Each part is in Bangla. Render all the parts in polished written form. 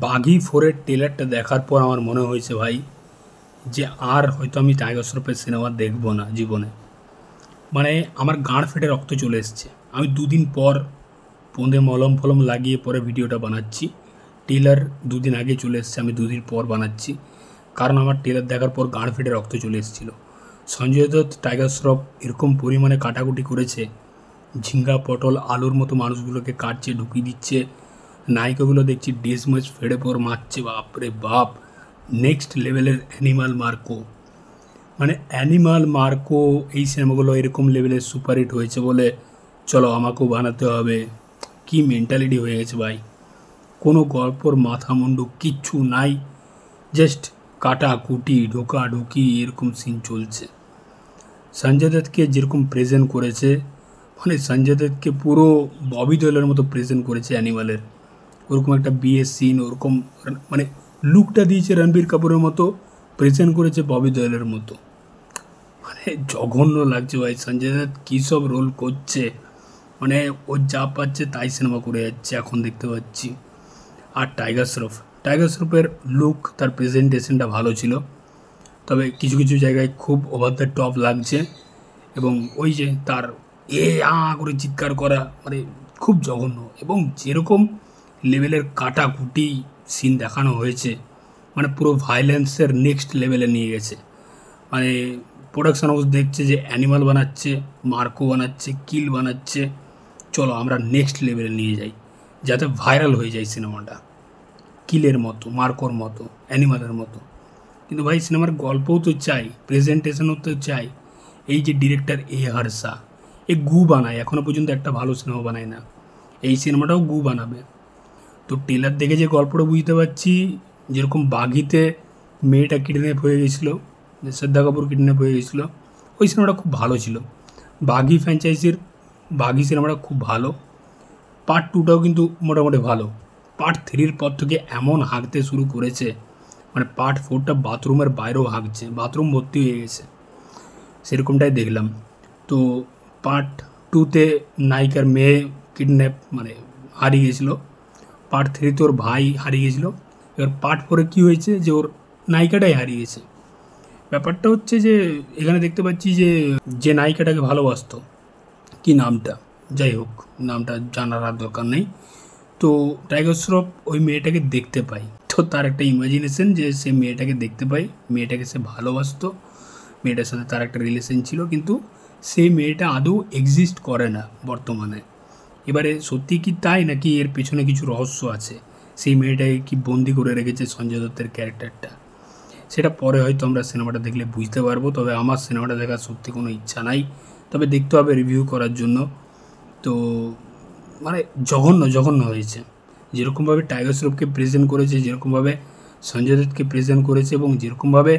বাঘি ফোরের ট্রেলারটা দেখার পর আমার মনে হয়েছে ভাই যে আর হয়তো আমি টাইগার শ্রফের সিনেমা দেখব না জীবনে। মানে আমার গাঁড় ফেটে রক্ত চলে এসছে। আমি দুদিন পর পোঁদে মলম ফলম লাগিয়ে পরে ভিডিওটা বানাচ্ছি। ট্রেলার দুদিন আগে চলে এসছে, আমি দুদিন পর বানাচ্ছি, কারণ আমার ট্রেলার দেখার পর গাঁড় ফেটে রক্ত চলে এসেছিলো। সঞ্জয় দত্ত টাইগার শ্রফ এরকম পরিমাণে কাটাকুটি করেছে, ঝিঙ্গা পটল আলুর মতো মানুষগুলোকে কাটছে, ঢুকিয়ে দিচ্ছে। নায়িকাগুলো দেখছি ডেস ম্যাচ ফেড়ে পর মারছে, বাপরে বাপ। নেক্সট লেভেলের অ্যানিমাল মার্কো, মানে অ্যানিমাল মার্কো এই সিনেমাগুলো এরকম লেভেলের সুপারহিট হয়েছে বলে চলো আমাকেও বানাতে হবে। কি মেন্টালিটি হয়ে গেছে ভাই, কোনো গল্পর মাথা মুন্ডু কিচ্ছু নাই, জাস্ট কাটাকুটি ঢোকাঢুকি এরকম সিন চলছে। সঞ্জয় দত্তকে যেরকম প্রেজেন্ট করেছে, মানে সঞ্জয় দত্তকে পুরো ববি দেওলের মতো প্রেজেন্ট করেছে অ্যানিমালের। ওরকম একটা বিয়ের সিন, ওরকম মানে লুকটা দিয়েছে রণবীর কাপুরের মতো, প্রেজেন্ট করেছে ববি দেওলের মতো। মানে জঘন্য লাগছে ভাই, সঞ্জয় দত্ত কী সব রোল করছে, মানে ও যা পাচ্ছে তাই সিনেমা করে যাচ্ছে এখন দেখতে পাচ্ছি। আর টাইগার শ্রফের লুক, তার প্রেজেন্টেশনটা ভালো ছিল, তবে কিছু কিছু জায়গায় খুব ওভার দ্য টপ লাগছে। এবং ওই যে তার করে চিৎকার করা, মানে খুব জঘন্য। এবং যেরকম লেভেলের কাটাকুটি সিন দেখানো হয়েছে, মানে পুরো ভায়োলেন্সের নেক্সট লেভেলে নিয়ে গেছে। মানে প্রোডাকশন হাউস দেখছে যে অ্যানিমাল বানাচ্ছে, মার্কো বানাচ্ছে, কিল বানাচ্ছে, চলো আমরা নেক্সট লেভেলে নিয়ে যাই, যাতে ভাইরাল হয়ে যায় সিনেমাটা, কিলের মতো, মার্কোর মতো, অ্যানিমালের মতো। কিন্তু ভাই সিনেমার গল্পও তো চাই, প্রেজেন্টেশনও তো চাই। এই যে ডিরেক্টর হর্ষা, এ গু বানায়, এখনও পর্যন্ত একটা ভালো সিনেমা বানায় না। এই সিনেমাটাও গু বানাবে। তো ট্রেলার দেখে যে গল্পটা বুঝতে পারছি, যেরকম বাঘিতে মেয়েটা কিডন্যাপ হয়ে গেছিলো, শ্রদ্ধা কাপুর কিডন্যাপ হয়ে গেছিলো, ওই সিনেমাটা খুব ভালো ছিল। বাঘি ফ্র্যাঞ্চাইজির বাঘি সিনেমাটা খুব ভালো। পার্ট 2টাও কিন্তু মোটামুটি ভালো। পার্ট 3-র পর থেকে এমন হাঁকতে শুরু করেছে, মানে পার্ট 4টা বাথরুমের বাইরেও হাঁকছে, বাথরুম ভর্তি হয়ে গেছে, সেরকমটাই দেখলাম। তো পার্ট 2তে নায়িকার মেয়ে কিডন্যাপ মানে হারিয়ে গেছিলো, পার্ট 3তে ওর ভাই হারিয়ে গেছিলো, এবার পার্ট 4-এ কী হয়েছে যে ওর নায়িকাটাই হারিয়ে গেছে। ব্যাপারটা হচ্ছে যে এখানে দেখতে পাচ্ছি যে যে নায়িকাটাকে ভালোবাসতো, কি নামটা, যাই হোক নামটা জানার আর দরকার নেই। তো টাইগার শ্রফ ওই মেয়েটাকে দেখতে পাই, তো তার একটা ইমাজিনেশন যে সে মেয়েটাকে দেখতে পাই, মেয়েটাকে সে ভালোবাসতো, মেয়েটার সাথে তার একটা রিলেশন ছিল, কিন্তু সেই মেয়েটা আদৌ এক্সিস্ট করে না বর্তমানে। এবারে সত্যি কি তাই, নাকি এর পেছনে কিছু রহস্য আছে, সেই মেয়েটাকে কি বন্দি করে রেখেছে সঞ্জয় দত্তের ক্যারেক্টারটা, সেটা পরে হয়তো আমরা সিনেমাটা দেখলে বুঝতে পারবো। তবে আমার সিনেমাটা দেখার সত্যি কোনো ইচ্ছা নাই, তবে দেখতে হবে রিভিউ করার জন্য। তো মানে জঘন্য হয়েছে, যেরকমভাবে টাইগার শ্রফকে প্রেজেন্ট করেছে, যেরকমভাবে সঞ্জয় দত্তকে প্রেজেন্ট করেছে, এবং যেরকমভাবে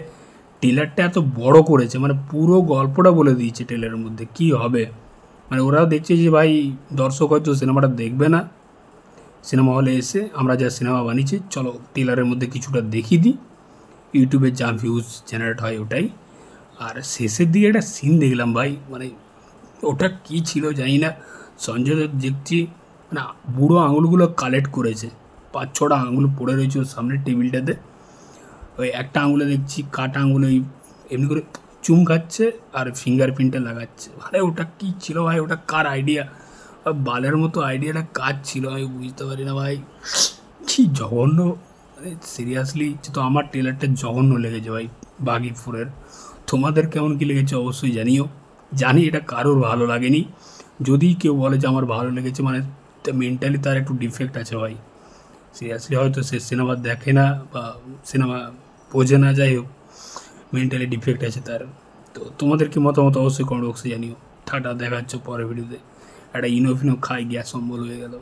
ট্রেলারটা এত বড় করেছে, মানে পুরো গল্পটা বলে দিয়েছে ট্রেলারের মধ্যে কী হবে। মানে ওরাও দেখছে যে ভাই দর্শক হয়তো সিনেমাটা দেখবে না, সিনেমা হলে এসে আমরা যা সিনেমা বানিয়েছি চলো ট্রেলারের মধ্যে কিছুটা দেখিয়ে দিই, ইউটিউবে যা ভিউজ জেনারেট হয় ওটাই। আর শেষের দিকে একটা সিন দেখলাম ভাই, মানে ওটা কী ছিল জানি না, সঞ্জয় দত্ত দেখছি মানে বুড়ো আঙুলগুলো কালেক্ট করেছে, 5-6টা আঙুল পড়ে রয়েছে ওর সামনের টেবিলটাতে, ওই একটা আঙুলে দেখছি কাটা আঙুলে ওই এমনি করে চুম খাচ্ছে আর ফিঙ্গারপ্রিন্টটা লাগাচ্ছে। মানে ওটা কী ছিল ভাই, ওটা কার আইডিয়া, বালের মতো আইডিয়াটা কাজ ছিল আমি বুঝতে পারি না ভাই, কী জঘন্য। মানে সিরিয়াসলি তো আমার ট্রেলারটা জঘন্য লেগেছে ভাই বাঘি 4-এর। তোমাদের কেমন কী লেগেছে অবশ্যই জানিও। জানি এটা কারোর ভালো লাগেনি, যদি কেউ বলে যে আমার ভালো লেগেছে মানে মেন্টালি তার একটু ডিফেক্ট আছে ভাই, সিরিয়াসলি হয়তো সে সিনেমা দেখে না বা সিনেমা বোঝে না, যাই হোক মেন্টালি ডিফেক্ট আছে তার। তো তোমাদের কি মতামত অবশ্যই কমেন্ট বক্সে জানিও। টাটা, দেখা হচ্ছে পরের ভিডিওতে। একটা ইনো ফিনো খাই, গ্যাস অম্বল হয়ে গেল।